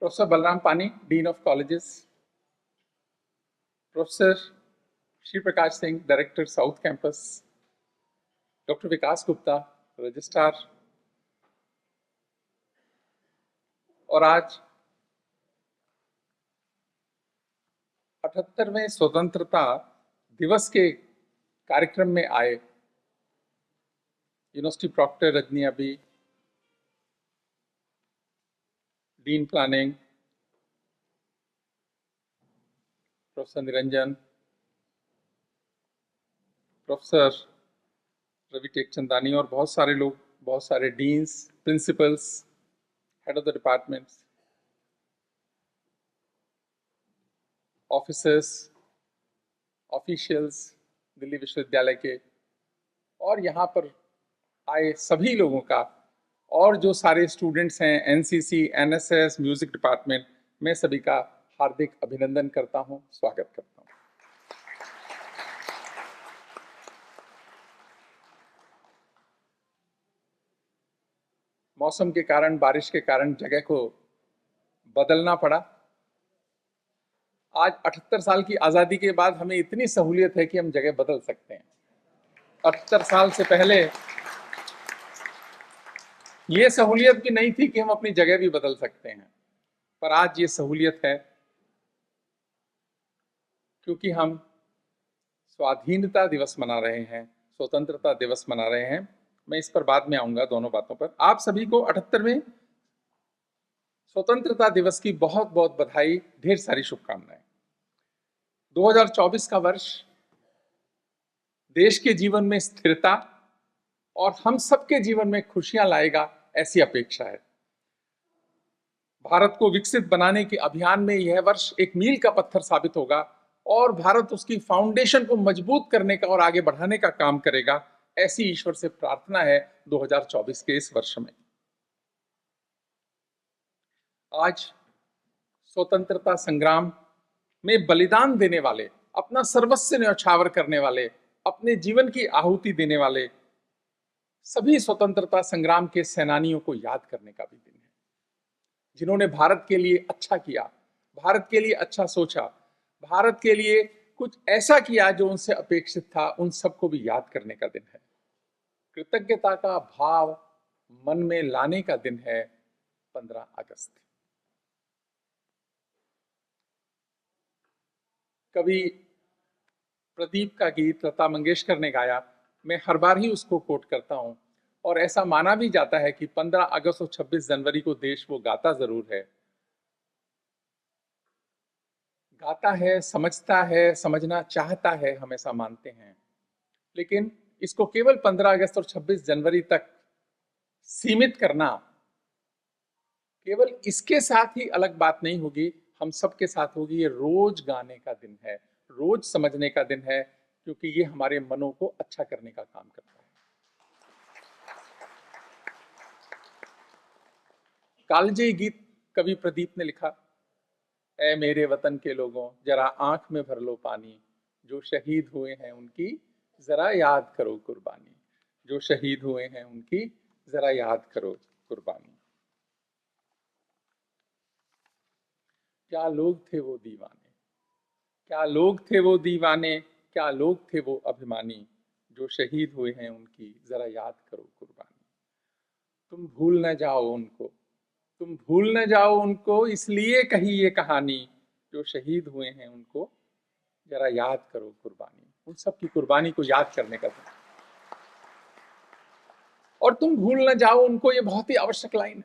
Professor Balram पानी, dean of colleges, professor Shri Prakash Singh, director south campus, doctor Vikas Gupta, registrar, और आज 78वें स्वतंत्रता दिवस के कार्यक्रम में आए university proctor Rajni Abbi, dean planning professor Niranjan, professor Ravi Tekchandani और बहुत सारे लोग, बहुत सारे deans, principals, head of the departments, officers, officials Delhi विश्वविद्यालय के, और यहाँ पर आए सभी लोगों का, और जो सारे स्टूडेंट्स हैं एनसीसी, एनएसएस, म्यूजिक डिपार्टमेंट, मैं सभी का हार्दिक अभिनंदन करता हूँ, स्वागत करता हूँ। मौसम के कारण, बारिश के कारण जगह को बदलना पड़ा। आज 78 साल की आज़ादी के बाद हमें इतनी सहूलियत है कि हम जगह बदल सकते हैं। 78 साल से पहले ये सहूलियत भी नहीं थी कि हम अपनी जगह भी बदल सकते हैं, पर आज ये सहूलियत है क्योंकि हम स्वाधीनता दिवस मना रहे हैं, स्वतंत्रता दिवस मना रहे हैं। मैं इस पर बाद में आऊंगा, दोनों बातों पर। आप सभी को 78वें स्वतंत्रता दिवस की बहुत बहुत बधाई, ढेर सारी शुभकामनाएं। 2024 का वर्ष देश के जीवन में स्थिरता और हम सबके जीवन में खुशियां लाएगा, ऐसी अपेक्षा है। भारत को विकसित बनाने के अभियान में यह वर्ष एक मील का पत्थर साबित होगा और भारत उसकी फाउंडेशन को मजबूत करने का और आगे बढ़ाने का काम करेगा, ऐसी ईश्वर से प्रार्थना है 2024 के इस वर्ष में। आज स्वतंत्रता संग्राम में बलिदान देने वाले, अपना सर्वस्व न्यौछावर करने वाले, अपने जीवन की आहुति देने वाले सभी स्वतंत्रता संग्राम के सेनानियों को याद करने का भी दिन है, जिन्होंने भारत के लिए अच्छा किया, भारत के लिए अच्छा सोचा, भारत के लिए कुछ ऐसा किया जो उनसे अपेक्षित था। उन सबको भी याद करने का दिन है। कृतज्ञता का भाव मन में लाने का दिन है 15 अगस्त। कभी प्रदीप का गीत लता मंगेशकर ने गाया, मैं हर बार ही उसको कोट करता हूं, और ऐसा माना भी जाता है कि 15 अगस्त और 26 जनवरी को देश वो गाता जरूर है, गाता है, समझता है, समझना चाहता है, हम ऐसा मानते हैं। लेकिन इसको केवल 15 अगस्त और 26 जनवरी तक सीमित करना केवल इसके साथ ही अलग बात नहीं होगी, हम सबके साथ होगी। ये रोज गाने का दिन है, रोज समझने का दिन है, क्योंकि ये हमारे मनों को अच्छा करने का काम करता है। कालजयी गीत कवि प्रदीप ने लिखा, ऐ मेरे वतन के लोगों जरा आंख में भर लो पानी, जो शहीद हुए हैं उनकी जरा याद करो कुर्बानी, जो शहीद हुए हैं उनकी जरा याद करो कुर्बानी। क्या लोग थे वो दीवाने, क्या लोग थे वो दीवाने, क्या लोग थे वो अभिमानी, जो शहीद हुए हैं उनकी जरा याद करो कुर्बानी। तुम भूल न जाओ उनको, तुम भूल न जाओ उनको, इसलिए कही ये कहानी, जो शहीद हुए हैं उनको जरा याद करो कुर्बानी। उन सब की कुर्बानी को याद करने का दिन। और तुम भूल न जाओ उनको, ये बहुत ही आवश्यक लाइन है,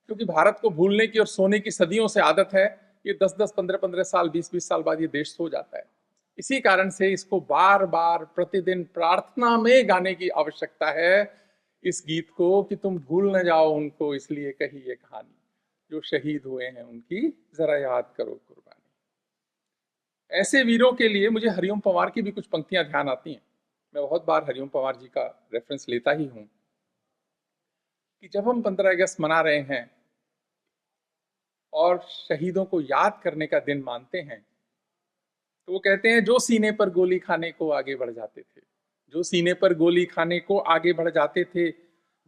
क्योंकि भारत को भूलने की और सोने की सदियों से आदत है। ये 10-10, 15-15 साल, 20-20 साल बाद ये देश सो जाता है। इसी कारण से इसको बार बार प्रतिदिन प्रार्थना में गाने की आवश्यकता है, इस गीत को, कि तुम भूल न जाओ उनको, इसलिए कही ये कहानी, जो शहीद हुए हैं उनकी जरा याद करो कुर्बानी। ऐसे वीरों के लिए मुझे हरिओम पंवार की भी कुछ पंक्तियां ध्यान आती हैं। मैं बहुत बार हरिओम पंवार जी का रेफरेंस लेता ही हूं कि जब हम 15 अगस्त मना रहे हैं और शहीदों को याद करने का दिन मानते हैं, तो वो कहते हैं, जो सीने पर गोली खाने को आगे बढ़ जाते थे, जो सीने पर गोली खाने को आगे बढ़ जाते थे,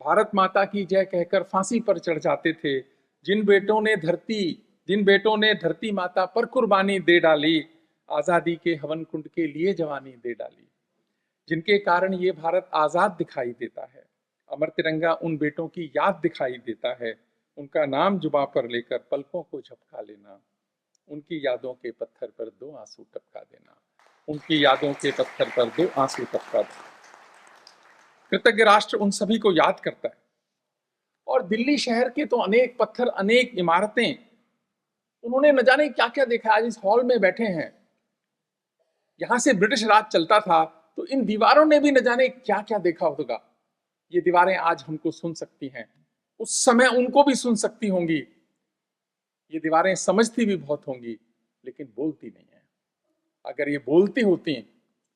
भारत माता की जय कहकर फांसी पर चढ़ जाते थे, जिन बेटों ने धरती माता पर कुर्बानी दे डाली, आजादी के हवन कुंड के लिए जवानी दे डाली, जिनके कारण ये भारत आजाद दिखाई देता है। अमर तिरंगा उन बेटों की याद दिखाई देता है, उनका नाम जुबां पर लेकर पलकों को झपका लेना, उनकी यादों के पत्थर पर 2 आंसू टपका देना, उनकी यादों के पत्थर पर 2 आंसू टपका देना। कृतज्ञ राष्ट्र उन सभी को याद करता है। और दिल्ली शहर के तो अनेक पत्थर, अनेक इमारतें, उन्होंने न जाने क्या क्या देखा। आज इस हॉल में बैठे हैं, यहां से ब्रिटिश राज चलता था, तो इन दीवारों ने भी न जाने क्या क्या देखा होगा। ये दीवारें आज हमको सुन सकती हैं, उस समय उनको भी सुन सकती होंगी। ये दीवारें समझती भी बहुत होंगी, लेकिन बोलती नहीं है। अगर ये बोलती होती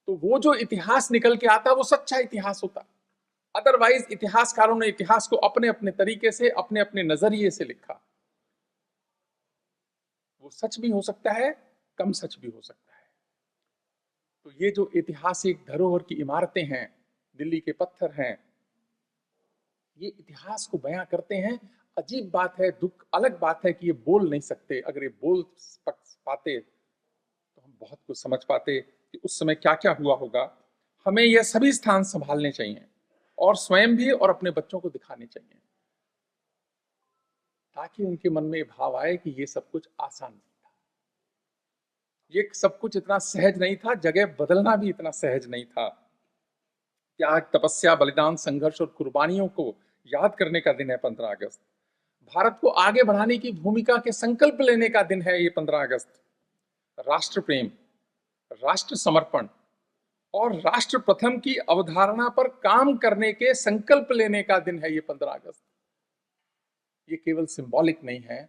तो वो जो इतिहास निकल के आता वो सच्चा इतिहास होता। अदरवाइज इतिहासकारों ने इतिहास को अपने अपने तरीके से, अपने अपने नजरिए से लिखा। वो सच भी हो सकता है, कम सच भी हो सकता है। तो ये जो ऐतिहासिक धरोहर की इमारतें हैं, दिल्ली के पत्थर हैं, ये इतिहास को बयां करते हैं। अजीब बात है, दुख अलग बात है कि ये बोल नहीं सकते। अगर ये बोल पाते तो हम बहुत कुछ समझ पाते कि उस समय क्या क्या हुआ होगा। हमें यह सभी स्थान संभालने चाहिए, और स्वयं भी और अपने बच्चों को दिखाने चाहिए, ताकि उनके मन में भाव आए कि ये सब कुछ आसान नहीं था, ये सब कुछ इतना सहज नहीं था, जगह बदलना भी इतना सहज नहीं था। त्याग, तपस्या, बलिदान, संघर्ष और कुर्बानियों को याद करने का दिन है 15 अगस्त। भारत को आगे बढ़ाने की भूमिका के संकल्प लेने का दिन है ये 15 अगस्त। राष्ट्र प्रेम, राष्ट्र समर्पण और राष्ट्र प्रथम की अवधारणा पर काम करने के संकल्प लेने का दिन है ये 15 अगस्त। ये केवल सिंबॉलिक नहीं है,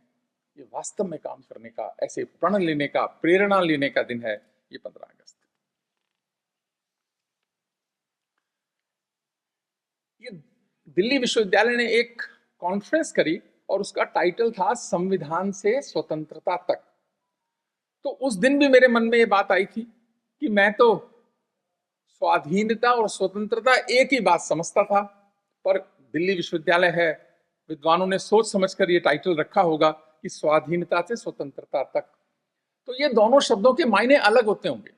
ये वास्तव में काम करने का, ऐसे प्रण लेने का, प्रेरणा लेने का दिन है ये 15 अगस्त। ये दिल्ली विश्वविद्यालय ने एक कॉन्फ्रेंस करी और उसका टाइटल था संविधान से स्वतंत्रता तक। तो उस दिन भी मेरे मन में ये बात आई थी कि मैं तो स्वाधीनता और स्वतंत्रता एक ही बात समझता था, पर दिल्ली विश्वविद्यालय है, विद्वानों ने सोच समझकर ये टाइटल रखा होगा कि स्वाधीनता से स्वतंत्रता तक। तो ये दोनों शब्दों के मायने अलग होते होंगे,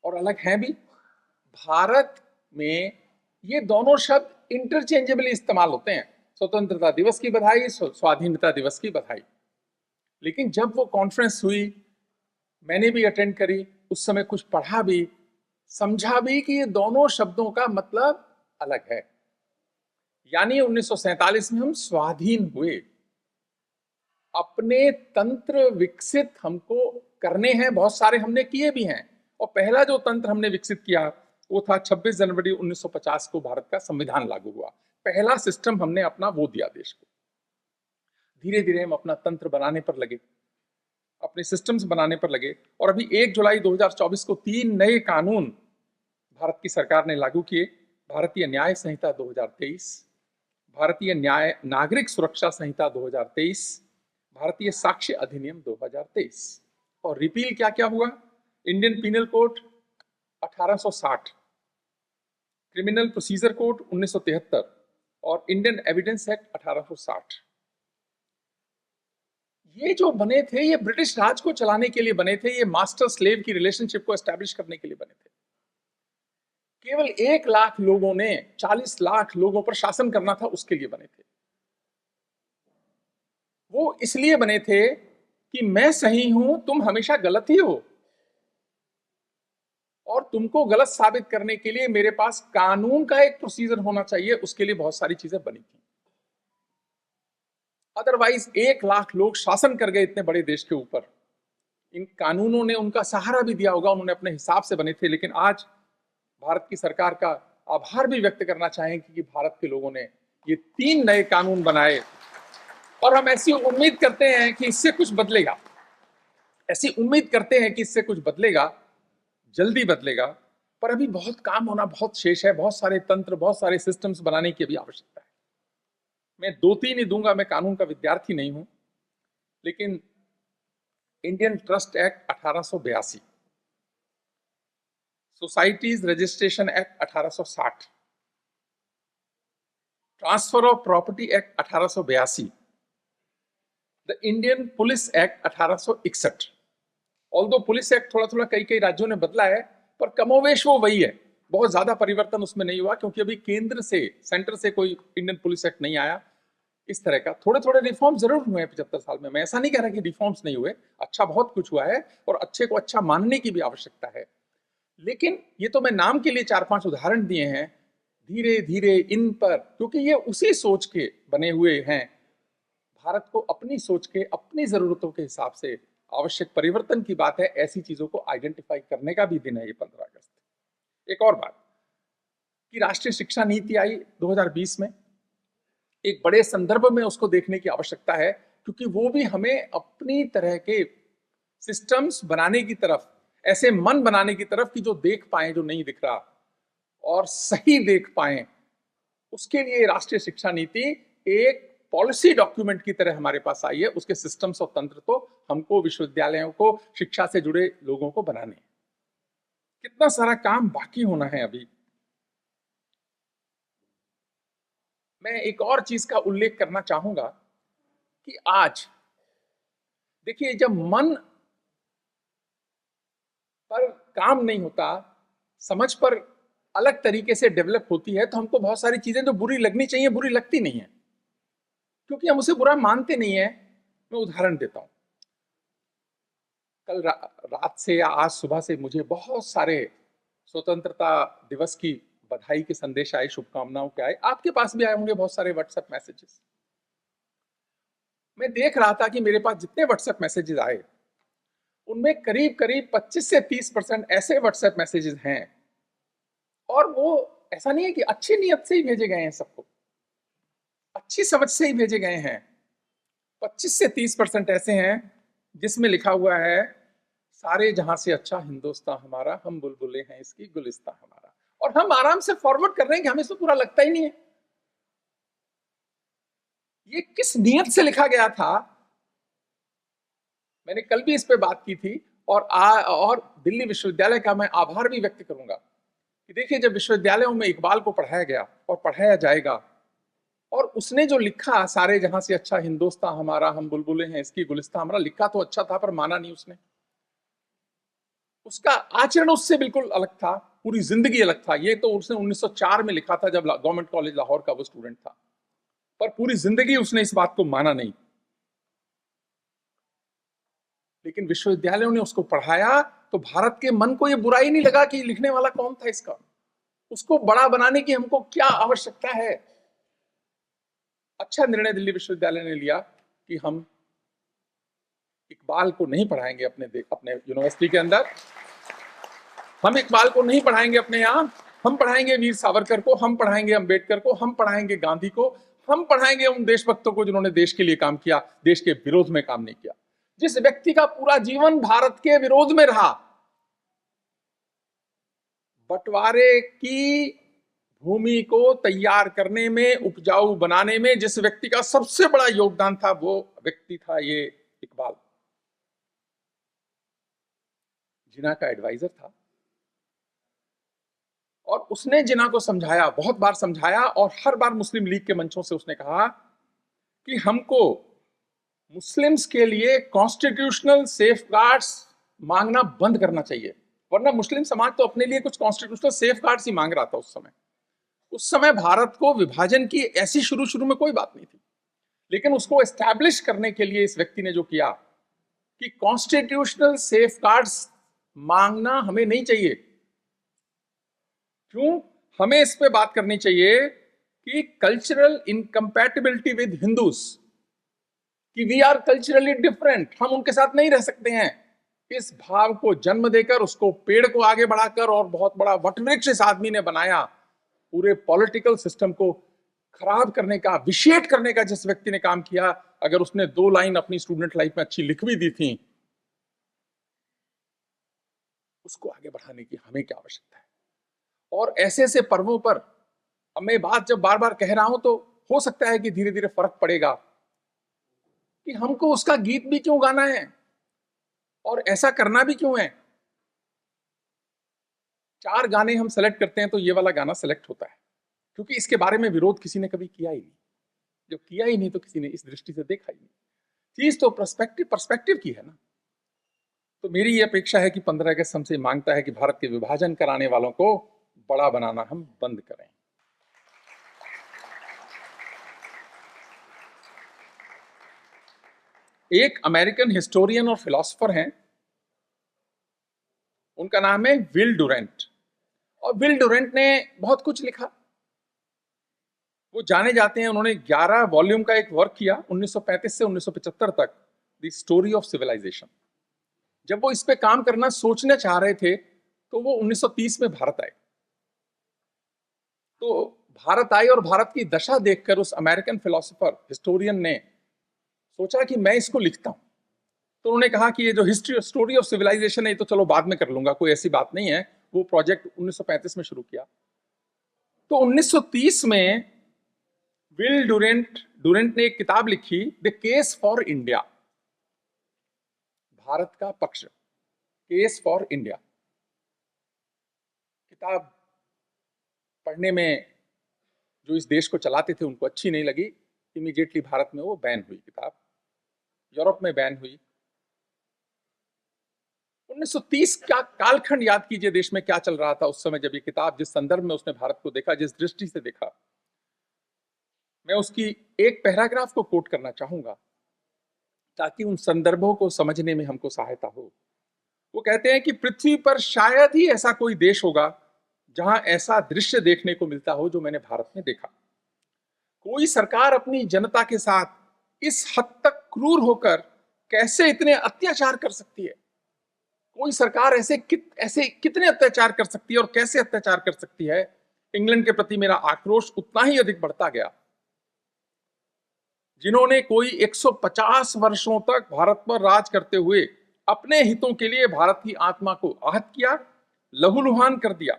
और अलग हैं भी। भारत में ये दोनों शब्द इंटरचेंजेबली इस्तेमाल होते हैं, स्वतंत्रता दिवस की बधाई, स्वाधीनता दिवस की बधाई। लेकिन जब वो कॉन्फ्रेंस हुई, मैंने भी अटेंड करी, उस समय कुछ पढ़ा भी, समझा भी कि ये दोनों शब्दों का मतलब अलग है। यानी 1947 में हम स्वाधीन हुए, अपने तंत्र विकसित हमको करने हैं, बहुत सारे हमने किए भी हैं। और पहला जो तंत्र हमने विकसित किया वो था 26 जनवरी 1950 को भारत का संविधान लागू हुआ। पहला सिस्टम हमने अपना वो दिया देश को। धीरे धीरे हम अपना तंत्र बनाने पर लगे, अपने सिस्टम्स बनाने पर लगे, और अभी 1 जुलाई 2024 को 3 नए कानून भारत की सरकार ने लागू किए। भारतीय न्याय संहिता 2023, भारतीय न्याय नागरिक सुरक्षा संहिता 2023, भारतीय साक्ष्य अधिनियम 2023। और रिपील क्या क्या हुआ? Indian penal code 1860, criminal procedure code 1973 और इंडियन एविडेंस एक्ट 1860। ये जो बने थे, ये ब्रिटिश राज को चलाने के लिए बने थे, ये मास्टर स्लेव की रिलेशनशिप को एस्टैब्लिश करने के लिए बने थे। केवल 1 लाख लोगों ने 40 लाख लोगों पर शासन करना था, उसके लिए बने थे। वो इसलिए बने थे कि मैं सही हूं, तुम हमेशा गलत ही हो, और तुमको गलत साबित करने के लिए मेरे पास कानून का एक प्रोसीजर होना चाहिए। उसके लिए बहुत सारी चीजें बनी थी। अदरवाइज 1 लाख लोग शासन कर गए इतने बड़े देश के ऊपर। इन कानूनों ने उनका सहारा भी दिया होगा, उन्होंने अपने हिसाब से बने थे। लेकिन आज भारत की सरकार का आभार भी व्यक्त करना चाहेंगे कि भारत के लोगों ने ये 3 नए कानून बनाए, और हम ऐसी उम्मीद करते हैं कि इससे कुछ बदलेगा। ऐसी उम्मीद करते हैं कि इससे कुछ बदलेगा, जल्दी बदलेगा। पर अभी बहुत काम होना बहुत शेष है, बहुत सारे तंत्र, बहुत सारे सिस्टम्स बनाने की भी आवश्यकता है। मैं 2-3 ही दूंगा, मैं कानून का विद्यार्थी नहीं हूं, लेकिन Indian trust act 1882, societies registration act 1860, transfer of property act 1882, the Indian police act 1861। Although police act थोड़ा थोड़ा कई कई राज्यों ने बदला है, पर कमोवेश वो वही है। बहुत ज्यादा परिवर्तन उसमें नहीं हुआ, क्योंकि अभी केंद्र से, सेंटर से कोई इंडियन पुलिस एक्ट नहीं आया इस तरह का। थोड़े थोड़े रिफॉर्म जरूर हुए हैं 75 साल में, मैं ऐसा नहीं कह रहा कि रिफॉर्म्स नहीं हुए, अच्छा बहुत कुछ हुआ है, और अच्छे को अच्छा मानने की भी आवश्यकता है। लेकिन ये तो मैं नाम के लिए 4-5 उदाहरण दिए हैं। धीरे धीरे इन पर, क्योंकि ये उसी सोच के बने हुए हैं, भारत को अपनी सोच के, अपनी जरूरतों के हिसाब से आवश्यक परिवर्तन की बात है, ऐसी चीजों को आइडेंटिफाई करने का भी दिन है ये 15 अगस्त। एक और बात कि राष्ट्रीय शिक्षा नीति आई 2020 में, एक बड़े संदर्भ में उसको देखने की आवश्यकता है, क्योंकि वो भी हमें अपनी तरह के सिस्टम्स बनाने की तरफ, ऐसे मन बनाने की तरफ कि जो देख पाए जो नहीं दिख रहा, और सही देख पाए, उसके लिए राष्ट्रीय शिक्षा नीति एक पॉलिसी डॉक्यूमेंट की तरह हमारे पास आई है। उसके सिस्टम्स और तंत्र तो हमको, विश्वविद्यालयों को, शिक्षा से जुड़े लोगों को बनाने। कितना सारा काम बाकी होना है अभी। मैं एक और चीज का उल्लेख करना चाहूंगा कि आज देखिए, जब मन पर काम नहीं होता, समझ पर अलग तरीके से डेवलप होती है, तो हमको बहुत सारी चीजें जो बुरी लगनी चाहिए बुरी लगती नहीं है, क्योंकि हम उसे बुरा मानते नहीं है। मैं उदाहरण देता हूं। कल रात से या आज सुबह से मुझे बहुत सारे स्वतंत्रता दिवस की बधाई के संदेश आए, शुभकामनाओं के आए, आपके पास भी आए होंगे बहुत सारे व्हाट्सएप मैसेजेस। मैं देख रहा था कि मेरे पास जितने व्हाट्सएप मैसेजेस आए, उनमें करीब करीब 25 से 30% ऐसे व्हाट्सएप मैसेजेस हैं, और वो ऐसा नहीं है कि अच्छी नीयत से ही भेजे गए हैं, सबको अच्छी समझ से ही भेजे गए हैं। 25 से 30% ऐसे हैं जिसमें लिखा हुआ है, सारे जहां से अच्छा हिंदुस्तान हमारा, हम बुलबुले हैं इसकी गुलिस्तां हमारा, और हम आराम से फॉरवर्ड कर रहे हैं कि हमें इसमें पूरा लगता ही नहीं है। ये किस नियत से लिखा गया था, मैंने कल भी इस पे बात की थी, और दिल्ली विश्वविद्यालय का मैं आभार भी व्यक्त करूंगा कि देखिए, जब विश्वविद्यालयों में इकबाल को पढ़ाया गया और पढ़ाया जाएगा, और उसने जो लिखा, सारे जहां से अच्छा हिंदुस्तान हमारा, हम बुलबुले हैं इसकी गुलिस्तां हमारा, लिखा तो अच्छा था, पर माना नहीं उसने। उसका आचरण उससे बिल्कुल अलग था, पूरी जिंदगी अलग था। ये तो उसने 1904 में लिखा था, जब गवर्नमेंट कॉलेज लाहौर का वो स्टूडेंट था, पर पूरी जिंदगी उसने इस बात को माना नहीं। लेकिन विश्वविद्यालयों ने उसको पढ़ाया, तो भारत के मन को ये बुराई नहीं लगा कि लिखने वाला कौन था इसका। उसको बड़ा बनाने की हमको क्या आवश्यकता है। अच्छा निर्णय दिल्ली विश्वविद्यालय ने लिया कि हम इकबाल को नहीं पढ़ाएंगे अपने यूनिवर्सिटी के अंदर, हम इकबाल को नहीं पढ़ाएंगे अपने यहाँ, हम पढ़ाएंगे वीर सावरकर को, हम पढ़ाएंगे अंबेडकर को, हम पढ़ाएंगे गांधी को, हम पढ़ाएंगे उन देशभक्तों को जिन्होंने देश के लिए काम किया, देश के विरोध में काम नहीं किया। जिस व्यक्ति का पूरा जीवन भारत के विरोध में रहा, बंटवारे की भूमि को तैयार करने में, उपजाऊ बनाने में जिस व्यक्ति का सबसे बड़ा योगदान था, वो व्यक्ति था ये इकबाल। जिन्ना का एडवाइजर था, और उसने जिन्ना को समझाया, बहुत बार समझाया, और हर बार मुस्लिम लीग के मंचों से उसने कहा कि हमको मुस्लिम्स के लिए कॉन्स्टिट्यूशनल सेफगार्ड्स मांगना बंद करना चाहिए। वरना मुस्लिम समाज तो अपने लिए कुछ कॉन्स्टिट्यूशनल सेफगार्ड्स ही मांग रहा था उस समय भारत को विभाजन की ऐसी शुरू शुरू में कोई बात नहीं थी, लेकिन उसको एस्टैब्लिश करने के लिए इस व्यक्ति ने जो किया कि कॉन्स्टिट्यूशनल सेफगार्ड्स मांगना हमें नहीं चाहिए। क्यों? हमें इस पे बात करनी चाहिए कि कल्चरल इनकम्पैटिबिलिटी विद हिंदूज, कि वी आर कल्चरली डिफरेंट, हम उनके साथ नहीं रह सकते हैं। इस भाव को जन्म देकर, उसको पेड़ को आगे बढ़ाकर, और बहुत बड़ा वटवृक्ष इस आदमी ने बनाया, पूरे पॉलिटिकल सिस्टम को खराब करने का, विशेष करने का जिस व्यक्ति ने काम किया। अगर उसने 2 लाइन अपनी स्टूडेंट लाइफ में अच्छी लिख भी दी थी, उसको आगे बढ़ाने की हमें क्या आवश्यकता है। और ऐसे ऐसे पर्वों पर, अब मैं बात जब बार बार कह रहा हूं, तो हो सकता है कि धीरे धीरे फर्क पड़ेगा कि हमको उसका गीत भी क्यों गाना है, और ऐसा करना भी क्यों है। 4 गाने हम सेलेक्ट करते हैं तो ये वाला गाना सेलेक्ट होता है, क्योंकि इसके बारे में विरोध किसी ने कभी किया ही नहीं। जब किया ही नहीं, तो किसी ने इस दृष्टि से देखा ही नहीं। चीज तो पर्सपेक्टिव पर्सपेक्टिव की है ना। तो मेरी ये अपेक्षा है कि 15 अगस्त हमसे मांगता है कि भारत के विभाजन कराने वालों को बड़ा बनाना हम बंद करें। एक अमेरिकन हिस्टोरियन और फिलोसोफर हैं, उनका नाम है विल डुरेंट। और विल डुरेंट ने बहुत कुछ लिखा, वो जाने जाते हैं। उन्होंने 11 वॉल्यूम का एक वर्क किया 1935 से 1975 तक, द स्टोरी ऑफ सिविलाइजेशन। जब वो इस पे काम करना सोचना चाह रहे थे तो वो 1930 में भारत आए। तो भारत आए और भारत की दशा देखकर उस अमेरिकन फिलोसोफर हिस्टोरियन ने सोचा कि मैं इसको लिखता हूं। तो उन्होंने कहा कि ये जो हिस्ट्री स्टोरी ऑफ सिविलाइजेशन है, तो चलो बाद में कर लूंगा, कोई ऐसी बात नहीं है। वो प्रोजेक्ट 1935 में शुरू किया। तो 1930 में विल डुरेंट ने एक किताब लिखी, the case for India, Bharat का पक्ष, केस फॉर इंडिया। किताब पढ़ने में जो इस देश को चलाते थे उनको अच्छी नहीं लगी। इमीडिएटली भारत में वो बैन हुई किताब, यूरोप में बैन हुई। 1930 का कालखंड याद कीजिए, देश में क्या चल रहा था उस समय जब ये किताब, जिस संदर्भ में उसने भारत को देखा, जिस दृष्टि से देखा। मैं उसकी एक पैराग्राफ को कोट करना चाहूंगा ताकि उन संदर्भों को समझने में हमको सहायता हो। वो कहते हैं कि पृथ्वी पर शायद ही ऐसा कोई देश होगा जहां ऐसा दृश्य देखने को मिलता हो जो मैंने भारत में देखा। कोई सरकार अपनी जनता के साथ इस हद तक क्रूर होकर कैसे इतने अत्याचार कर सकती है? कोई सरकार ऐसे कितने अत्याचार कर सकती है और कैसे अत्याचार कर सकती है? इंग्लैंड के प्रति मेरा आक्रोश उतना ही अधिक बढ़ता गया। जिन्होंने कोई 150 वर्षों तक भारत पर राज करते हुए अपने हितों के लिए भारत की आत्मा को आहत किया, लहूलुहान कर दिया,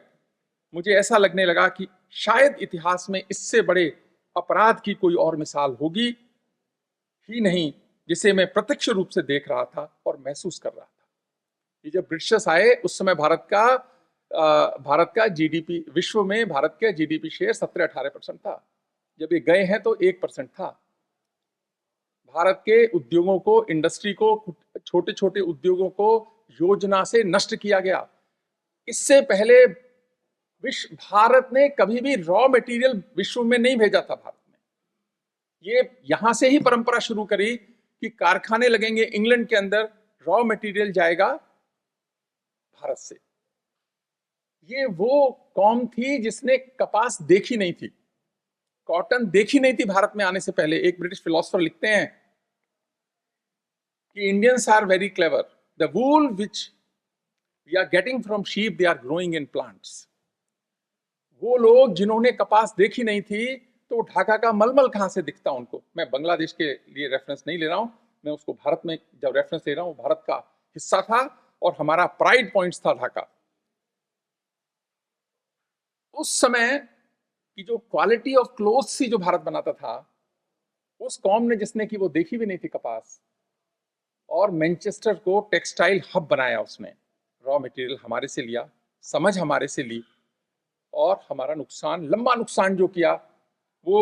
मुझे ऐसा लगने लगा कि शायद इतिहास में इससे बड़े अपराध की कोई और मिसाल होगी ही नहीं, जिसे मैं प्रत्यक्ष रूप से देख रहा था और महसूस कर रहा था। ये जब ब्रिटिशर्स आए उस समय भारत का जीडीपी, विश्व में भारत का जीडीपी शेयर 17-18% था। जब ये गए हैं तो 1% था। भारत के उद्योगों को, इंडस्ट्री को, छोटे छोटे उद्योगों को योजना से नष्ट किया गया। इससे पहले भारत ने कभी भी रॉ मटेरियल विश्व में नहीं भेजा था। भारत ने ये यहां से ही परंपरा शुरू करी कि कारखाने लगेंगे इंग्लैंड के अंदर, रॉ मटेरियल जाएगा भारत से। ये वो कौम थी जिसने कपास देखी नहीं थी, कॉटन देखी नहीं थी भारत में आने से पहले। एक ब्रिटिश फिलोसोफर लिखते हैं कि Indians are very clever, the wool which we are getting from sheep they are growing in plants. वो लोग जिन्होंने कपास देखी नहीं थी, तो ढाका का मलमल कहां से दिखता उनको। मैं बांग्लादेश के लिए रेफरेंस नहीं ले रहा हूं, मैं उसको भारत में जब रेफरेंस ले रहा हूं, भारत का हिस्सा था और हमारा प्राइड पॉइंट्स था ढाका। उस समय की जो क्वालिटी ऑफ क्लोथ्स थी जो भारत बनाता था, उस कौम ने जिसने की वो देखी भी नहीं थी कपास, और मैनचेस्टर को टेक्सटाइल हब बनाया उसने। रॉ मटेरियल हमारे से लिया, समझ हमारे से ली, और हमारा नुकसान, लंबा नुकसान जो किया वो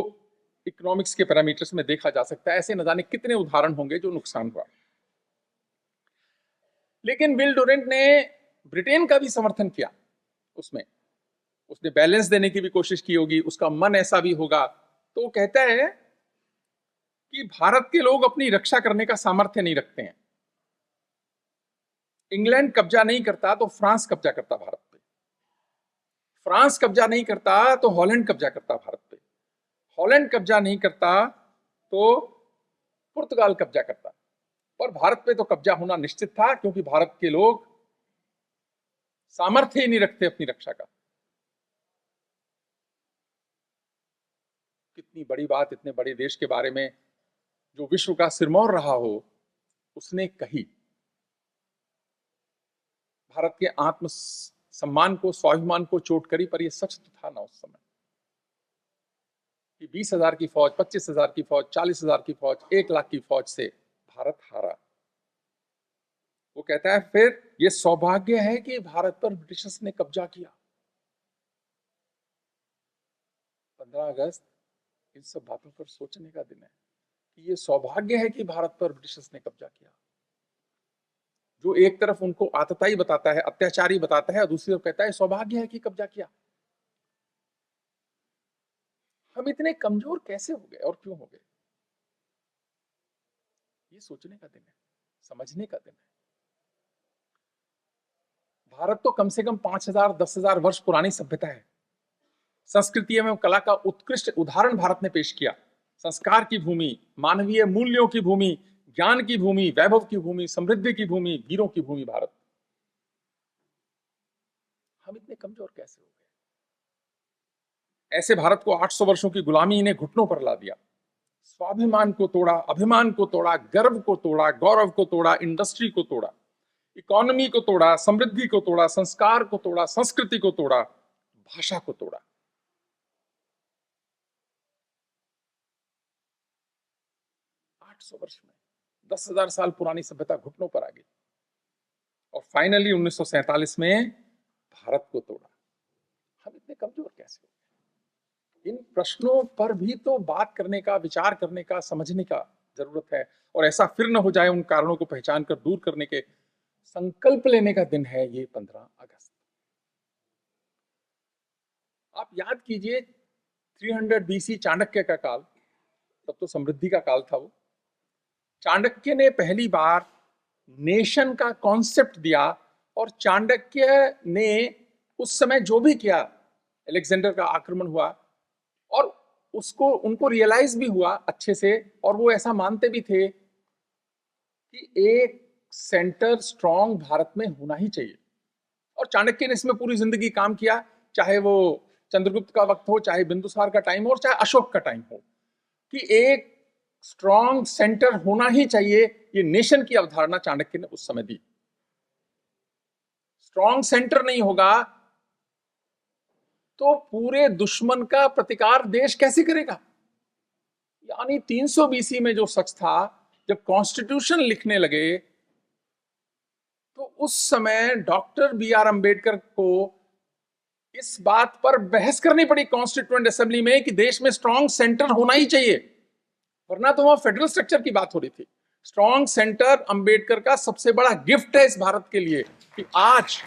इकोनॉमिक्स के पैरामीटर्स में देखा जा सकता है। ऐसे न जाने कितने उदाहरण होंगे जो नुकसान हुआ। लेकिन विल डुरेंट ने ब्रिटेन का भी समर्थन किया उसमें, उसने बैलेंस देने की भी कोशिश की होगी, उसका मन ऐसा भी होगा। तो वो कहता है कि भारत के लोग अपनी रक्षा करने का सामर्थ्य नहीं रखते हैं। इंग्लैंड कब्जा नहीं करता तो फ्रांस कब्जा करता भारत पे, फ्रांस कब्जा नहीं करता तो हॉलैंड कब्जा करता भारत पे, हॉलैंड कब्जा नहीं करता तो पुर्तगाल कब्जा करता। और भारत पे तो कब्जा होना निश्चित था, क्योंकि भारत के लोग सामर्थ्य ही नहीं रखते अपनी रक्षा का। कितनी बड़ी बात इतने बड़े देश के बारे में जो विश्व का सिरमौर रहा हो, उसने कही। भारत के आत्म सम्मान को, स्वाभिमान को चोट करी, पर यह सच तो था ना उस समय कि 20,000 की फौज, 25,000 की फौज, 40,000 की फौज, 1 लाख की फौज से भारत हारा। वो कहता है फिर यह सौभाग्य है कि भारत पर ब्रिटिशर्स ने कब्जा किया। 15 अगस्त इन सब बातों पर सोचने का दिन है। कि ये सौभाग्य है कि भारत पर ब्रिटिशर्स ने कब्जा किया, जो एक तरफ उनको आतताई बताता है, अत्याचारी बताता है, और दूसरी तरफ कहता है सौभाग्य है कि कब्जा किया। हम इतने कमजोर कैसे हो गए और क्यों हो गए? ये सोचने का दिन है, समझने का दिन है। भारत तो कम से कम 5,000 10,000 वर्ष पुरानी सभ्यता है। संस्कृति एवं कला का उत्कृष्ट उदाहरण भारत ने पेश किया। संस्कार की भूमि, मानवीय मूल्यों की भूमि, ज्ञान की भूमि, वैभव की भूमि, समृद्धि की भूमि, वीरों की भूमि भारत। हम इतने कमजोर कैसे हो गए? ऐसे भारत को 800 वर्षों की गुलामी ने घुटनों पर ला दिया। स्वाभिमान को तोड़ा, अभिमान को तोड़ा, गर्व को तोड़ा, गौरव को तोड़ा, इंडस्ट्री को तोड़ा, इकोनॉमी को तोड़ा, समृद्धि को तोड़ा, संस्कार को तोड़ा, संस्कृति को तोड़ा, भाषा को तोड़ा। 800 वर्ष में 10,000 साल पुरानी सभ्यता घुटनों पर आ गई और फाइनली 1947 में भारत को तोड़ा। हम इतने कमजोर कैसे हो गए? इन प्रश्नों पर भी तो बात करने का, विचार करने का, समझने का जरूरत है, और ऐसा फिर न हो जाए। उन कारणों को पहचान कर दूर करने के संकल्प लेने का दिन है ये 15 अगस्त। आप याद कीजिए 300 BC चाणक्य का काल, तब तो समृद्धि का काल था वो। चाणक्य ने पहली बार नेशन का कॉन्सेप्ट दिया, और चाणक्य ने उस समय जो भी किया, अलेक्जेंडर का आक्रमण हुआ, और उसको उनको रियलाइज भी हुआ अच्छे से, और वो ऐसा मानते भी थे कि एक सेंटर स्ट्रांग भारत में होना ही चाहिए। और चाणक्य ने इसमें पूरी जिंदगी काम किया, चाहे वो चंद्रगुप्त का वक्त हो, चाहे बिंदुसार का टाइम हो, चाहे अशोक का टाइम हो, कि एक स्ट्रांग सेंटर होना ही चाहिए। ये नेशन की अवधारणा चाणक्य ने उस समय दी। स्ट्रांग सेंटर नहीं होगा तो पूरे दुश्मन का प्रतिकार देश कैसे करेगा? यानी 300 BC में जो सच था, जब कॉन्स्टिट्यूशन लिखने लगे, तो उस समय डॉक्टर BR अंबेडकर को इस बात पर बहस करनी पड़ी कॉन्स्टिट्यूएंट असेंबली में कि देश में स्ट्रांग सेंटर होना ही चाहिए, वरना तो वहां फेडरल स्ट्रक्चर की बात हो रही थी। स्ट्रांग सेंटर अंबेडकर का सबसे बड़ा गिफ्ट है इस भारत के लिए कि आज,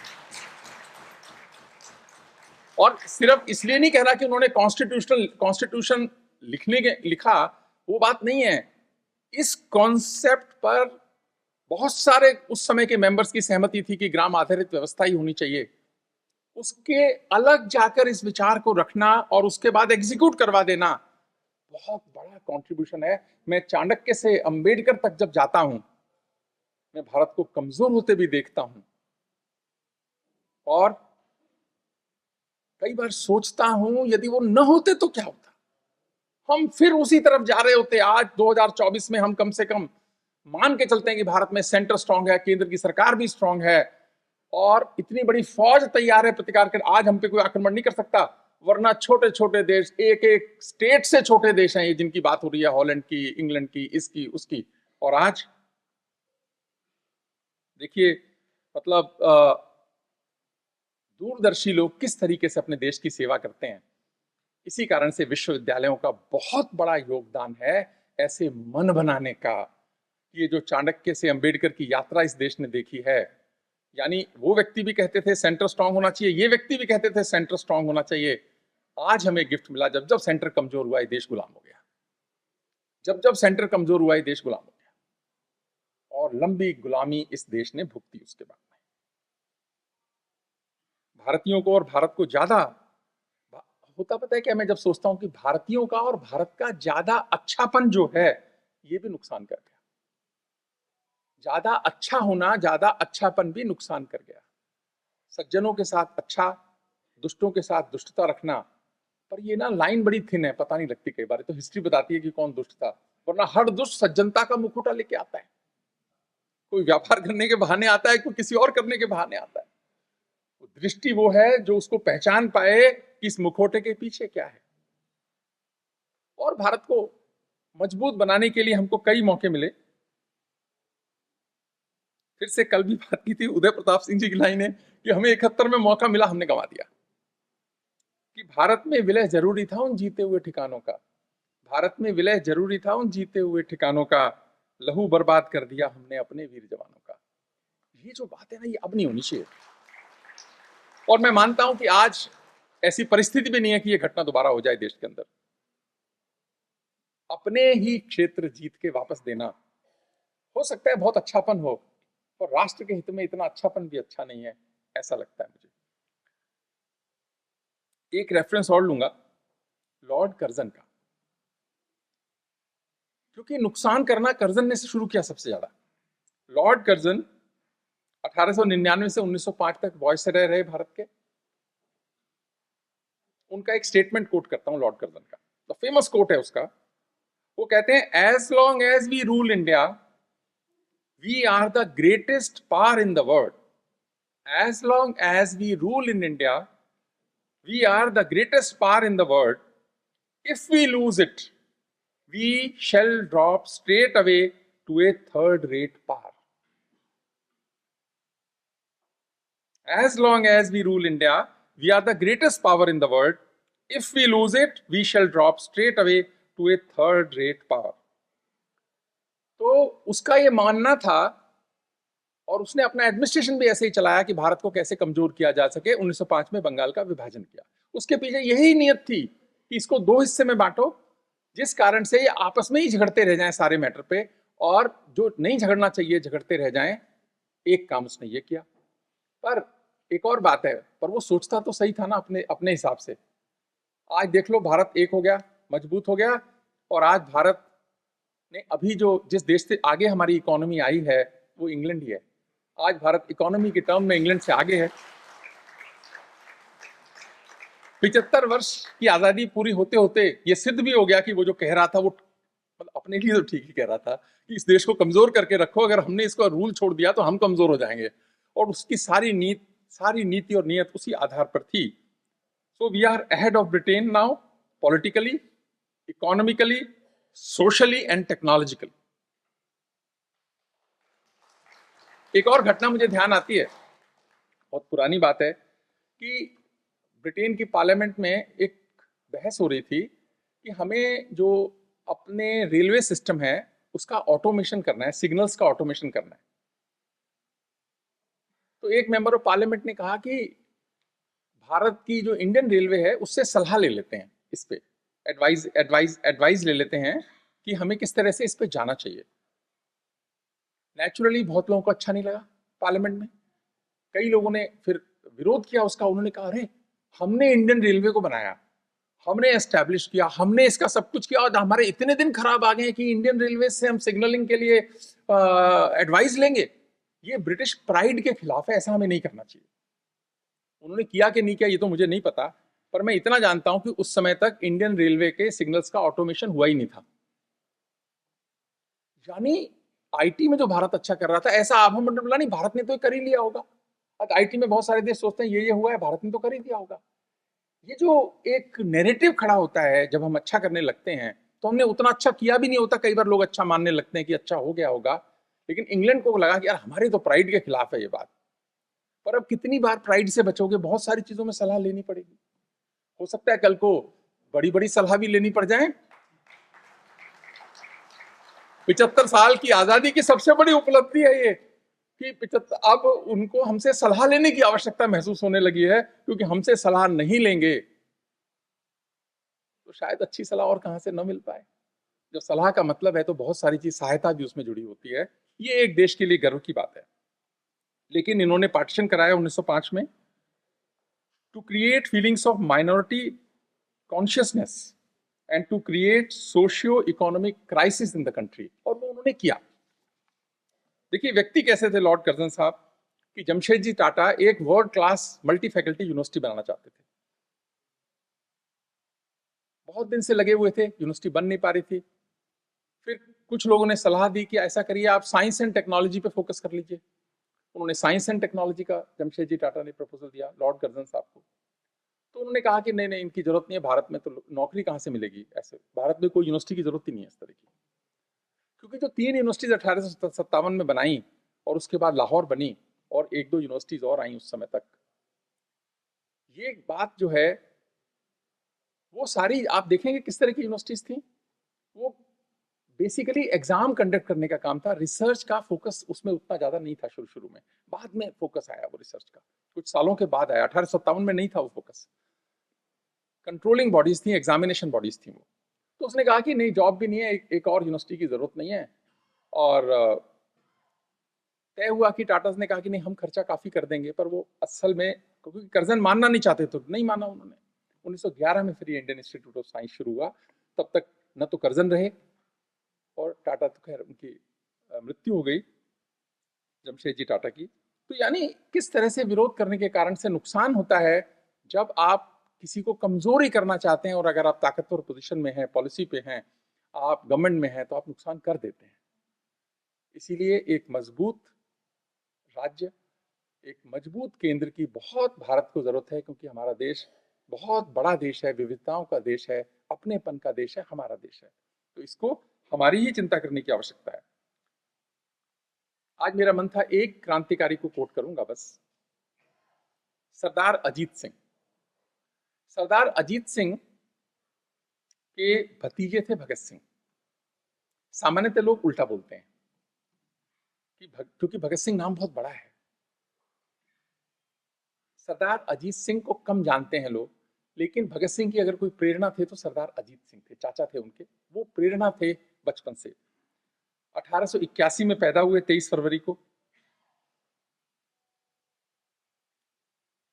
और सिर्फ इसलिए नहीं कह रहा कि उन्होंने कॉन्स्टिट्यूशन लिखा, वो बात नहीं है। इस कॉन्सेप्ट पर बहुत सारे उस समय के मेंबर्स की सहमति थी कि ग्राम आधारित व्यवस्था ही होनी चाहिए। उसके अलग जाकर इस विचार को रखना और उसके बाद एग्जीक्यूट करवा देना बहुत बड़ा कंट्रीब्यूशन है। मैं चाणक्य से अंबेडकर तक जब जाता हूं, मैं भारत को कमजोर होते भी देखता हूं, और कई बार सोचता हूं यदि वो न होते तो क्या होता। हम फिर उसी तरफ जा रहे होते। आज 2024 में हम कम से कम मान के चलते हैं कि भारत में सेंटर स्ट्रांग है, केंद्र की सरकार भी स्ट्रांग है, और इतनी बड़ी फौज तैयार है प्रतिकार कर। आज हम पे कोई आक्रमण नहीं कर सकता, वरना छोटे छोटे देश, एक एक स्टेट से छोटे देश हैं ये जिनकी बात हो रही है, हॉलैंड की, इंग्लैंड की, इसकी उसकी। और आज देखिए, मतलब दूरदर्शी लोग किस तरीके से अपने देश की सेवा करते हैं। इसी कारण से विश्वविद्यालयों का बहुत बड़ा योगदान है ऐसे मन बनाने का। ये जो चाणक्य से अंबेडकर की यात्रा इस देश ने देखी है, यानी वो व्यक्ति भी कहते थे सेंटर स्ट्रांग होना चाहिए, ये व्यक्ति भी कहते थे सेंटर स्ट्रांग होना चाहिए। आज हमें गिफ्ट मिला, जब जब सेंटर कमजोर हुआ ये देश गुलाम हो गया। जब जब सेंटर कमजोर हुआ ये देश गुलाम हो गया, और लंबी गुलामी इस देश ने भुगती उसके बाद में। भारतीयों को और भारत को ज्यादा होता पता है क्या? मैं जब सोचता हूं कि भारतीयों का और भारत का ज्यादा अच्छापन जो है, ये भी नुकसान कर गया। ज्यादा अच्छा होना, ज्यादा अच्छापन भी नुकसान कर गया। सज्जनों के साथ अच्छा, दुष्टों के साथ दुष्टता रखना, पर ये ना लाइन बड़ी थिन है, पता नहीं लगती। कई बार तो हिस्ट्री बताती है कि कौन दुष्ट था, वरना हर दुष्ट सज्जनता का मुखौटा लेके आता है। कोई व्यापार करने के बहाने आता है, कोई किसी और करने के बहाने आता है। दृष्टि वो है जो उसको पहचान पाए कि इस मुखौटे के पीछे क्या है। और भारत को मजबूत बनाने के लिए हमको कई मौके मिले। फिर से कल भी बात की थी, उदय प्रताप सिंह जी की लाइन है कि हमें 71 में मौका मिला, हमने गंवा दिया। कि भारत में विलय जरूरी था उन जीते हुए ठिकानों का, भारत में विलय जरूरी था उन जीते हुए ठिकानों का, लहू बर्बाद कर दिया हमने अपने वीर जवानों का। ये जो बात है ना, ये अब नहीं होनी चाहिए। और मैं मानता हूं कि आज ऐसी परिस्थिति भी नहीं है कि ये घटना दोबारा हो जाए देश के अंदर। अपने ही क्षेत्र जीत के वापस देना, हो सकता है बहुत अच्छापन हो, और राष्ट्र के हित में इतना अच्छापन भी अच्छा नहीं है, ऐसा लगता है मुझे। एक रेफरेंस और लूंगा लॉर्ड कर्जन का, क्योंकि नुकसान करना कर्जन ने से शुरू किया सबसे ज्यादा। लॉर्ड कर्जन 1899 से 1905 तक वॉयसरॉय रहे भारत के। उनका एक स्टेटमेंट कोट करता हूं लॉर्ड कर्जन का, द फेमस कोट है उसका। वो कहते हैं, as long as we rule India we are the greatest power in the world. As long as we rule in India we are the greatest power in the world. If we lose it we shall drop straight away to a third rate power. As long as we rule India, we are the greatest power in the world. If we lose it, we shall drop straight away to a third rate power. तो उसका ये मानना था, और उसने अपना administration भी ऐसे ही चलाया कि भारत को कैसे कमजोर किया जा सके। 1905 में बंगाल का विभाजन किया, उसके पीछे यही नियत थी कि इसको दो हिस्से में बांटो, जिस कारण से ये आपस में ही झगड़ते रह जाएं सारे मैटर पे, और जो नहीं झगड़ना चाहिए झगड़ते रह जाएं। एक काम उसने ये किया। पर एक और बात है, पर वो सोचता तो सही था ना अपने अपने हिसाब से। आज देख लो, भारत एक हो गया, मजबूत हो गया, और आज भारत ने अभी जो जिस देश से आगे हमारी इकोनॉमी आई है वो इंग्लैंड ही है। आज भारत इकोनॉमी के टर्म में इंग्लैंड से आगे है। 75 वर्ष की आजादी पूरी होते होते ये सिद्ध भी हो गया कि वो जो कह रहा था वो मतलब अपने लिए तो ठीक ही कह रहा था कि इस देश को कमजोर करके रखो, अगर हमने इसको रूल छोड़ दिया तो हम कमजोर हो जाएंगे। और उसकी सारी नीति और नियत उसी आधार पर थी। So we are ahead of Britain now, politically, economically, socially and technologically. एक और घटना मुझे ध्यान आती है, बहुत पुरानी बात है, कि ब्रिटेन की पार्लियामेंट में एक बहस हो रही थी कि हमें जो अपने रेलवे सिस्टम है उसका ऑटोमेशन करना है, सिग्नल्स का ऑटोमेशन करना है। तो एक मेंबर ऑफ पार्लियामेंट ने कहा कि भारत की जो इंडियन रेलवे है उससे सलाह ले लेते हैं, इस पे एडवाइस ले लेते हैं कि हमें किस तरह से इस पे जाना चाहिए। नेचुरली बहुत लोगों को अच्छा नहीं लगा पार्लियामेंट में। कई लोगों ने फिर विरोध किया उसका। उन्होंने कहा, अरे हमने इंडियन रेलवे को बनाया, हमने एस्टैब्लिश किया, हमने इसका सब कुछ किया, और हमारे इतने दिन खराब आ गए कि इंडियन रेलवे से हम सिग्नलिंग के लिए एडवाइस लेंगे। ये ब्रिटिश प्राइड के खिलाफ है, ऐसा हमें नहीं करना चाहिए। उन्होंने किया कि नहीं किया ये तो मुझे नहीं पता, पर मैं इतना जानता हूं कि उस समय तक इंडियन रेलवे के सिग्नल्स का ऑटोमेशन हुआ ही नहीं था। यानी आईटी में जो भारत अच्छा कर रहा था, ऐसा आप हम बोला नहीं भारत ने तो कर ही लिया होगा। अब आईटी में बहुत सारे देश सोचते हैं ये हुआ है, भारत ने तो कर ही दिया होगा। ये जो एक नैरेटिव खड़ा होता है जब हम अच्छा करने लगते हैं, तो हमने उतना अच्छा किया भी नहीं होता। कई बार लोग अच्छा मानने लगते हैं कि अच्छा हो गया होगा, लेकिन इंग्लैंड को लगा कि यार हमारे तो प्राइड के खिलाफ है ये बात। पर अब कितनी बार प्राइड से बचोगे, बहुत सारी चीजों में सलाह लेनी पड़ेगी। हो सकता है कल को बड़ी बड़ी सलाह भी लेनी पड़ जाए। 75 साल की आजादी की सबसे बड़ी उपलब्धि है ये कि 75 अब उनको हमसे सलाह लेने की आवश्यकता महसूस होने लगी है, क्योंकि हमसे सलाह नहीं लेंगे तो शायद अच्छी सलाह और कहां से न मिल पाए। जब सलाह का मतलब है तो बहुत सारी चीज, सहायता भी उसमें जुड़ी होती है। ये एक देश के लिए गर्व की बात है। लेकिन इन्होंने पार्टीशन कराया 1905 में, to create feelings of minority consciousness and to create socio economic crisis in the country. और वो उन्होंने किया। देखिए व्यक्ति कैसे थे लॉर्ड कर्जन साहब, कि जमशेदजी टाटा एक world class multi faculty university बनाना चाहते थे। बहुत दिन से लगे हुए थे, यूनिवर्सिटी बन नहीं पा रही थी। फिर कुछ लोगों ने सलाह दी कि ऐसा करिए आप साइंस एंड टेक्नोलॉजी पे फोकस कर लीजिए। उन्होंने साइंस एंड टेक्नोलॉजी का जमशेदजी टाटा ने प्रपोजल दिया लॉर्ड कर्जन साहब को। तो उन्होंने कहा कि नहीं नहीं, इनकी जरूरत नहीं है, भारत में तो नौकरी कहाँ से मिलेगी, ऐसे भारत में कोई यूनिवर्सिटी की जरूरत ही नहीं है इस तरह की। क्योंकि जो 3 यूनिवर्सिटीज 1857 में बनाई और उसके बाद लाहौर बनी और 1-2 यूनिवर्सिटीज और आई उस समय तक, ये बात जो है वो सारी आप देखेंगे किस तरह की यूनिवर्सिटीज थी। वो बेसिकली एग्जाम कंडक्ट करने का काम था, रिसर्च का फोकस उसमें उतना ज्यादा नहीं था शुरू शुरू में, बाद में फोकस आया वो रिसर्च का, कुछ सालों के बाद आया, 1857 में नहीं था वो फोकस। कंट्रोलिंग बॉडीज थी, एग्जामिनेशन बॉडीज थी वो। तो उसने कहा कि नहीं, जॉब भी नहीं है, एक और यूनिवर्सिटी की जरूरत नहीं है। और तय हुआ कि टाटास ने कहा कि नहीं, हम खर्चा काफी कर देंगे, पर वो असल में क्योंकि कर्जन मानना नहीं चाहते तो नहीं माना उन्होंने। 1911 में फिर इंडियन इंस्टीट्यूट ऑफ साइंस शुरू हुआ। तब तक न तो कर्जन रहे, और टाटा तो खैर उनकी मृत्यु हो गई, जमशेदजी टाटा की। तो यानी किस तरह से विरोध करने के कारण से नुकसान होता है। जब आप किसी को कमजोरी करना चाहते हैं, और अगर आप ताकतवर पोजीशन में हैं, पॉलिसी पे हैं, आप गवर्नमेंट में हैं, तो आप नुकसान कर देते हैं। इसीलिए एक मजबूत राज्य, एक मजबूत केंद्र की बहुत भारत को जरूरत है, क्योंकि हमारा देश बहुत बड़ा देश है, विविधताओं का देश है, अपनेपन का देश है, हमारा देश है। तो इसको हमारी ही चिंता करने की आवश्यकता है। आज मेरा मन था एक क्रांतिकारी को कोट करूंगा बस, सरदार अजीत सिंह। सरदार अजीत सिंह के भतीजे थे भगत सिंह। सामान्यतः लोग उल्टा बोलते हैं कि क्योंकि भगत सिंह नाम बहुत बड़ा है, सरदार अजीत सिंह को कम जानते हैं लोग। लेकिन भगत सिंह की अगर कोई प्रेरणा थे तो सरदार अजीत सिंह थे, चाचा थे उनके, वो प्रेरणा थे बचपन से। 1881 में पैदा हुए, 23 फरवरी को।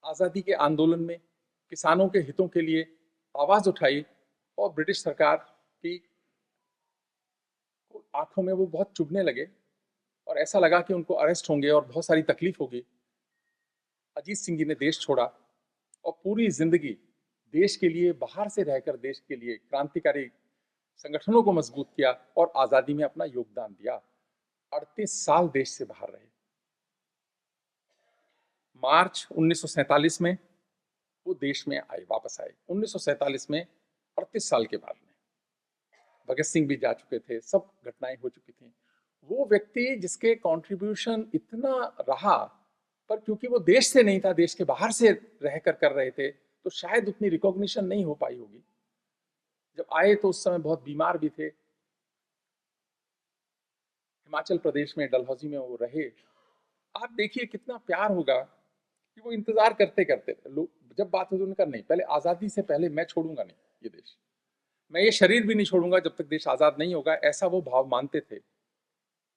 आजादी के आंदोलन में किसानों के हितों के लिए आवाज उठाई, और ब्रिटिश सरकार की आंखों में वो बहुत चुभने लगे, और ऐसा लगा कि उनको अरेस्ट होंगे और बहुत सारी तकलीफ होगी। अजीत सिंह जी ने देश छोड़ा, और पूरी जिंदगी देश के लिए, बाहर से रहकर देश के लिए क्रांतिकारी संगठनों को मजबूत किया, और आजादी में अपना योगदान दिया। 38 साल देश से बाहर रहे। मार्च 1947 में वो देश में आए, वापस आए 1947 में, 38 साल के बाद में। भगत सिंह भी जा चुके थे, सब घटनाएं हो चुकी थी। वो व्यक्ति जिसके कंट्रीब्यूशन इतना रहा, पर क्योंकि वो देश से नहीं था, देश के बाहर से रहकर कर रहे थे, तो शायद उतनी रिकॉग्निशन नहीं हो पाई होगी। जब आए तो उस समय बहुत बीमार भी थे। हिमाचल प्रदेश में डलहौजी में वो रहे। आप देखिए कितना प्यार होगा कि वो इंतजार करते करते लोग, जब बात हुई तो उन्होंने कहा नहीं, पहले आजादी से पहले मैं छोड़ूंगा नहीं ये देश, मैं ये शरीर भी नहीं छोड़ूंगा जब तक देश आजाद नहीं होगा। ऐसा वो भाव मानते थे,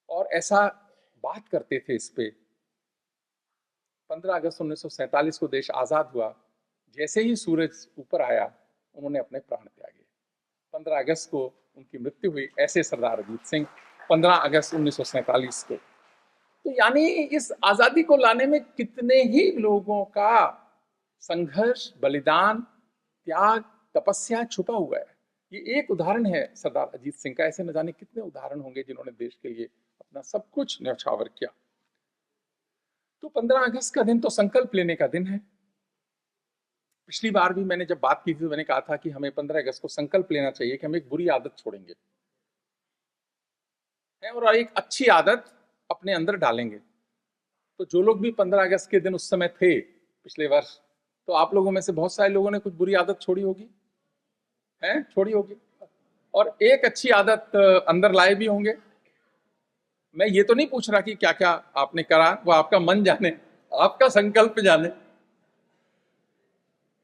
और ऐसा बात करते थे इस पे। 15 अगस्त 1947 को देश आजाद हुआ। जैसे ही सूरज ऊपर आया, उन्होंने अपने प्राण त्यागे। 15 अगस्त को उनकी मृत्यु हुई। ऐसे सरदार अजीत सिंह 15 अगस्त 1947 को। तो यानी इस आजादी को लाने में कितने ही लोगों का संघर्ष, बलिदान, त्याग, तपस्या छुपा हुआ है। ये एक उदाहरण है सरदार अजीत सिंह का। ऐसे न जाने कितने उदाहरण होंगे जिन्होंने देश के लिए अपना सब कुछ न्यौछावर किया। तो 15 अगस्त का दिन तो संकल्प लेने का दिन है। पिछली बार भी मैंने जब बात की थी तो मैंने कहा था कि हमें 15 अगस्त को संकल्प लेना चाहिए कि हम एक बुरी आदत छोड़ेंगे और एक अच्छी आदत अपने अंदर डालेंगे। तो जो लोग भी 15 अगस्त के दिन उस समय थे पिछले वर्ष, तो आप लोगों में से बहुत सारे लोगों ने कुछ बुरी आदत छोड़ी होगी, हैं, छोड़ी होगी, और एक अच्छी आदत अंदर लाए भी होंगे। मैं ये तो नहीं पूछ रहा कि क्या क्या आपने करा, वो आपका मन जाने, आपका संकल्प जाने।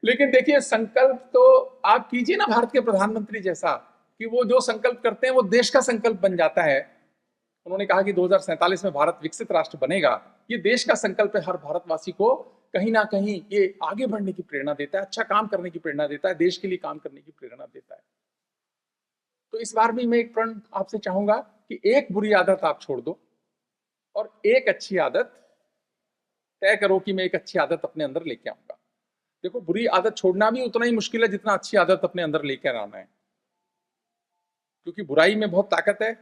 लेकिन देखिए, संकल्प तो आप कीजिए ना भारत के प्रधानमंत्री जैसा, कि वो जो संकल्प करते हैं वो देश का संकल्प बन जाता है। उन्होंने कहा कि 2047 में भारत विकसित राष्ट्र बनेगा। ये देश का संकल्प है। हर भारतवासी को कहीं ना कहीं ये आगे बढ़ने की प्रेरणा देता है, अच्छा काम करने की प्रेरणा देता है, देश के लिए काम करने की प्रेरणा देता है। तो इस बार भी मैं एक प्रण आपसे चाहूंगा कि एक बुरी आदत आप छोड़ दो और एक अच्छी आदत तय करो कि मैं एक अच्छी आदत अपने अंदर लेके आऊंगा। देखो, बुरी आदत छोड़ना भी उतना ही मुश्किल है जितना अच्छी आदत अपने अंदर लेकर आना है, क्योंकि बुराई में बहुत ताकत है,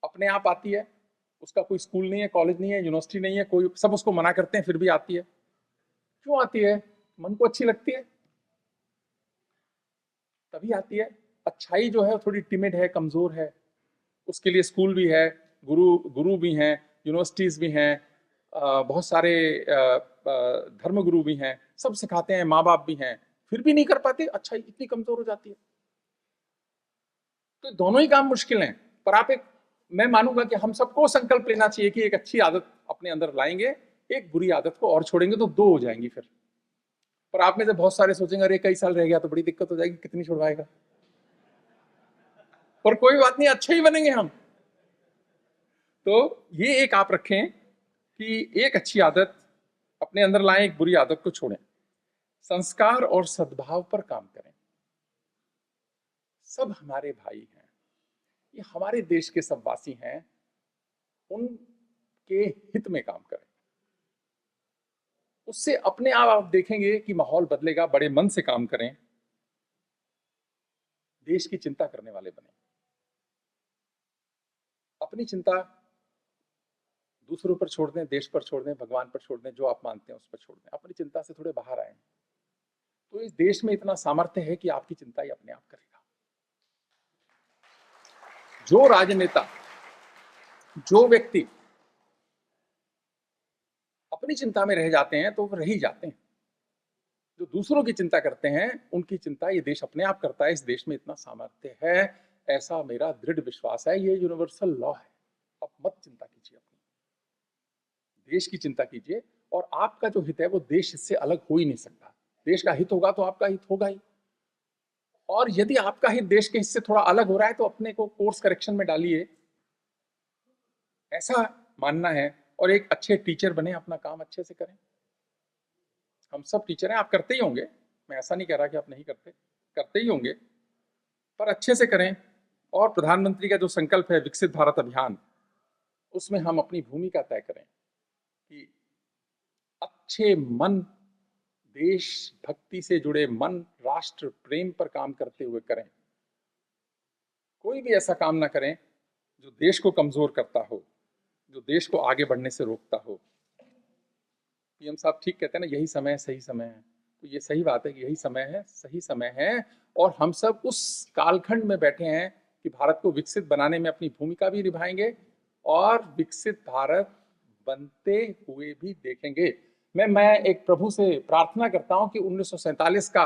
अपने आप आती है। उसका कोई स्कूल नहीं है, कॉलेज नहीं है, यूनिवर्सिटी नहीं है, कोई, सब उसको मना करते हैं, फिर भी आती है। क्यों आती है? मन को अच्छी लगती है, तभी आती है। अच्छाई जो है थोड़ी टिमिड है, कमजोर है, उसके लिए स्कूल भी है, गुरु भी हैं, यूनिवर्सिटीज भी हैं, बहुत सारे धर्मगुरु भी हैं, सब सिखाते हैं, माँ बाप भी हैं, फिर भी नहीं कर पाते। अच्छाई इतनी कमजोर हो जाती है। तो दोनों ही काम मुश्किल हैं, पर आप एक, मैं मानूंगा कि हम सबको संकल्प लेना चाहिए कि एक अच्छी आदत अपने अंदर लाएंगे, एक बुरी आदत को और छोड़ेंगे तो दो हो जाएंगी फिर। पर आप में से बहुत सारे सोचेंगे अरे कई साल रह गया तो बड़ी दिक्कत हो जाएगी, कितनी छुड़वाएगा। पर कोई बात नहीं, अच्छे ही बनेंगे हम। तो ये एक आप रखें कि एक अच्छी आदत अपने अंदर लाएं, एक बुरी आदत को छोड़ें। संस्कार और सद्भाव पर काम करें। सब हमारे भाई हैं, ये हमारे देश के सब वासी हैं, उनके हित में काम करें। उससे अपने आप देखेंगे कि माहौल बदलेगा। बड़े मन से काम करें, देश की चिंता करने वाले बने। अपनी चिंता दूसरों पर छोड़ दें, देश पर छोड़ दें, भगवान पर छोड़ दें, जो आप मानते हैं उस पर छोड़ दें। अपनी चिंता से थोड़े बाहर आए। तो इस देश में इतना सामर्थ्य है कि आपकी चिंता ही अपने आप करेगा। जो राजनेता, जो व्यक्ति अपनी चिंता में रह जाते हैं तो वो रह ही जाते हैं। जो दूसरों की चिंता करते हैं उनकी चिंता ये देश अपने आप करता है। इस देश में इतना सामर्थ्य है, ऐसा मेरा दृढ़ विश्वास है। ये यूनिवर्सल लॉ है। अब मत चिंता कीजिए, अपनी देश की चिंता कीजिए। और आपका जो हित है वो देश इससे अलग हो ही नहीं सकता। देश का हित होगा तो आपका हित होगा ही। और यदि आपका हित देश के हित से थोड़ा अलग हो रहा है तो अपने को कोर्स करेक्शन में डालिए, ऐसा मानना है। और एक अच्छे टीचर बने, अपना काम अच्छे से करें। हम सब टीचर हैं, आप करते ही होंगे, मैं ऐसा नहीं कह रहा कि आप नहीं करते, करते ही होंगे, पर अच्छे से करें। और प्रधानमंत्री का जो संकल्प है विकसित भारत अभियान, उसमें हम अपनी भूमिका तय करें कि अच्छे मन, देश भक्ति से जुड़े मन, राष्ट्र प्रेम पर काम करते हुए करें। कोई भी ऐसा काम ना करें जो देश को कमजोर करता हो, जो देश को आगे बढ़ने से रोकता हो। पीएम साहब ठीक कहते हैं ना, यही समय है, सही समय है। तो ये सही बात है कि यही समय है, सही समय है। और हम सब उस कालखंड में बैठे हैं कि भारत को विकसित बनाने में अपनी भूमिका भी निभाएंगे और विकसित भारत बनते हुए भी देखेंगे। मैं एक प्रभु से प्रार्थना करता हूं कि 1947 का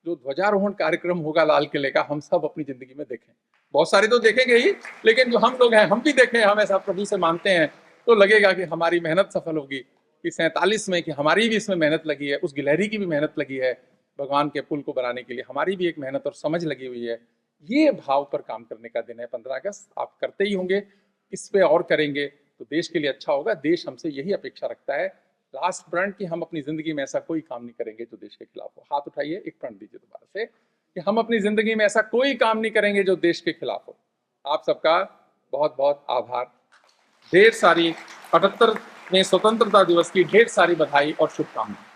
जो ध्वजारोहण कार्यक्रम होगा लाल किले का, हम सब अपनी जिंदगी में देखें। बहुत सारे तो देखेंगे ही, लेकिन जो हम लोग हैं हम भी देखें। हम ऐसा प्रभु से मानते हैं तो लगेगा कि हमारी मेहनत सफल होगी। कि 47 में कि हमारी भी इसमें मेहनत लगी है, उस गिलहरी की भी मेहनत लगी है, भगवान के पुल को बनाने के लिए हमारी भी एक मेहनत और समझ लगी हुई है। ये भाव पर काम करने का दिन है 15 अगस्त। आप करते ही होंगे, इस पे और करेंगे तो देश के लिए अच्छा होगा। देश हमसे यही अपेक्षा रखता है। लास्ट प्रण कि हम अपनी जिंदगी में ऐसा कोई काम नहीं करेंगे जो देश के खिलाफ हो। हाथ उठाइए, एक प्रण दीजिए दोबारा से कि हम अपनी जिंदगी में ऐसा कोई काम नहीं करेंगे जो देश के खिलाफ हो। आप सबका बहुत बहुत आभार। ढेर सारी 78वें स्वतंत्रता दिवस की ढेर सारी बधाई और शुभकामनाएं।